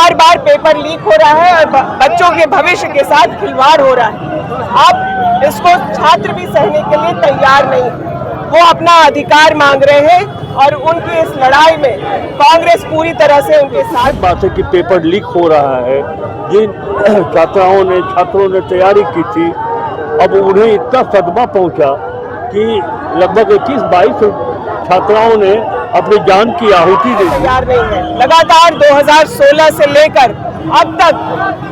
बार बार paper leak हो रहा है और बच्चों के भविष्य के साथ खिलवाड़ हो रहा है। अब इसको छात्र भी सहने के लिए तैयार नहीं, वो अपना अधिकार मांग रहे हैं और उनकी इस लड़ाई में कांग्रेस पूरी तरह से उनके साथ। बात है कि पेपर लीक हो रहा है, जिन छात्रों ने तैयारी की थी, अब उन्हें इतना सदमा पहुंचा कि लगभग 21-22 छात्राओं ने अपनी जान की आहुति दी। तैयार नहीं है। लगातार 2016 से लेकर अब तक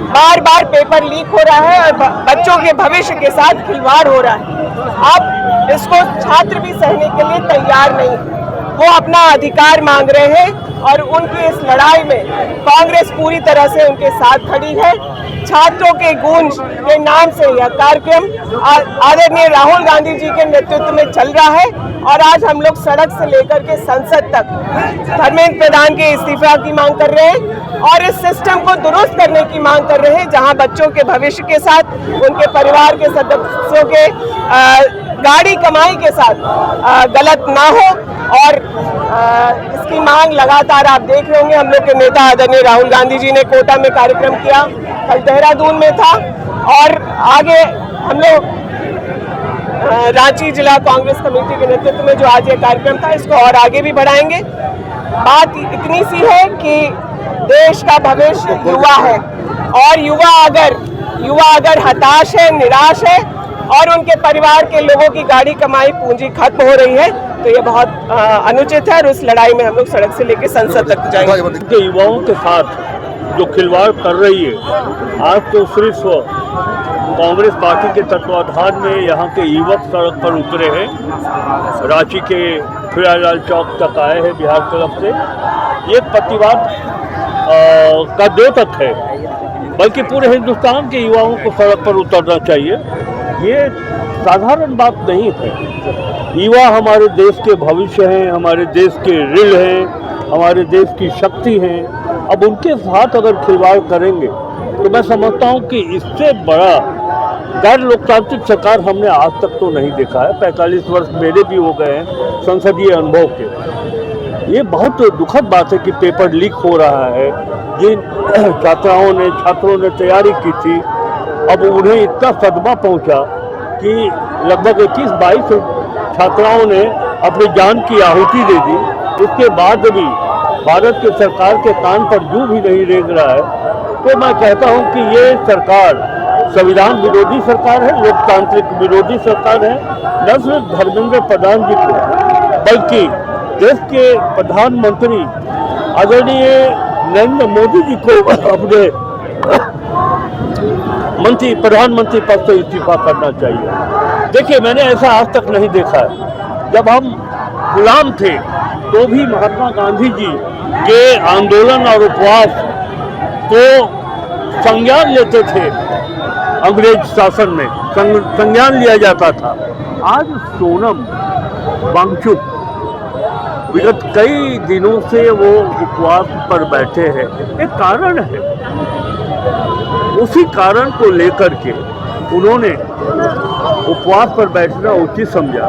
बार बार पेपर लीक हो रहा है और बच्चों के भविष्य के साथ खिलवाड़ हो रहा है। अब इसको छात्र भी सहने के लिए तैयार नहीं, वो अपना अधिकार मांग रहे हैं और उनकी इस लड़ाई में कांग्रेस पूरी तरह से उनके साथ खड़ी है। छात्रों के गूंज के नाम से यह कार्यक्रम आदरणीय राहुल गांधी जी के नेतृत्व में चल रहा है और आज हम लोग सड़क से लेकर के संसद तक धर्मेंद्र प्रधान के इस्तीफा की मांग कर रहे हैं और इस सिस्टम को दुरुस्त करने की मांग कर रहे हैं, जहां बच्चों के भविष्य के साथ उनके परिवार के सदस्यों के गाड़ी कमाई के साथ गलत ना हो। और इसकी मांग लगातार आप देख रहे होंगे, हम लोग के नेता आदरणीय राहुल गांधी जी ने कोटा में कार्यक्रम किया, कल देहरादून में था और आगे हम लोग रांची जिला कांग्रेस कमेटी के नेतृत्व में जो आज ये कार्यक्रम था, इसको और आगे भी बढ़ाएंगे। बात इतनी सी है कि देश का भविष्य युवा है और युवा अगर हताश है, निराश है और उनके परिवार के लोगों की गाड़ी कमाई पूंजी खत्म हो रही है, तो ये बहुत अनुचित है और उस लड़ाई में हम लोग सड़क से लेकर संसद तक जाएंगे। युवाओं के साथ जो खिलवाड़ कर रही है, आज तो सिर्फ कांग्रेस पार्टी के तत्वाधान में यहाँ के युवक सड़क पर उतरे हैं, रांची के खिलालाल चौक तक आए हैं बिहार तरफ से। ये प्रतिवाद का द्योतक है, बल्कि पूरे हिंदुस्तान के युवाओं को सड़क पर उतरना चाहिए। ये साधारण बात नहीं है। युवा हमारे देश के भविष्य हैं, हमारे देश के रीढ़ हैं, हमारे देश की शक्ति हैं। अब उनके साथ अगर खिलवाड़ करेंगे तो मैं समझता हूँ कि इससे बड़ा गैर लोकतांत्रिक सरकार हमने आज तक तो नहीं देखा है। 45 वर्ष मेरे भी हो गए हैं संसदीय अनुभव के। ये बहुत दुखद बात है कि पेपर लीक हो रहा है, जिन छात्रों ने तैयारी की थी, अब उन्हें इतना सदमा पहुंचा कि लगभग 21-22 छात्राओं ने अपनी जान की आहुति दे दी। इसके बाद भी भारत की सरकार के कान पर जू भी नहीं रेंग रहा है। तो मैं कहता हूं कि ये सरकार संविधान विरोधी सरकार है, लोकतांत्रिक विरोधी सरकार है। न सिर्फ धर्मेंद्र प्रधान जी को, बल्कि देश के प्रधानमंत्री आदरणीय नरेंद्र मोदी जी को अपने प्रधानमंत्री पद से इस्तीफा करना चाहिए। देखिए, मैंने ऐसा आज तक नहीं देखा है। जब हम गुलाम थे तो भी महात्मा गांधी जी के आंदोलन और उपवास को संज्ञान लेते थे, अंग्रेज शासन में संज्ञान लिया जाता था। आज सोनम वांगचुक विगत कई दिनों से वो उपवास पर बैठे हैं। एक कारण है, उसी कारण को लेकर के उन्होंने उपवास पर बैठना उचित समझा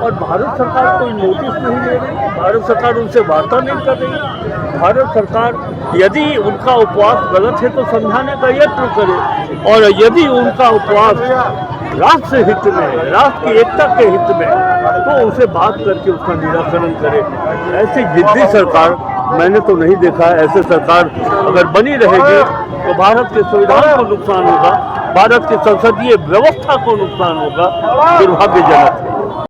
और भारत सरकार कोई नोटिस नहीं ले रही, भारत सरकार उनसे वार्ता नहीं कर रही। भारत सरकार यदि उनका उपवास गलत है तो समझाने का यत्न करे और यदि उनका उपवास राष्ट्र हित में है, राष्ट्र की एकता के हित में, तो उनसे बात करके उसका निराकरण करे। ऐसी जिद्दी सरकार मैंने तो नहीं देखा है। ऐसे सरकार अगर बनी रहेगी तो भारत के संविधान को नुकसान होगा, भारत की संसदीय व्यवस्था को नुकसान होगा। दुर्भाग्यजनक है।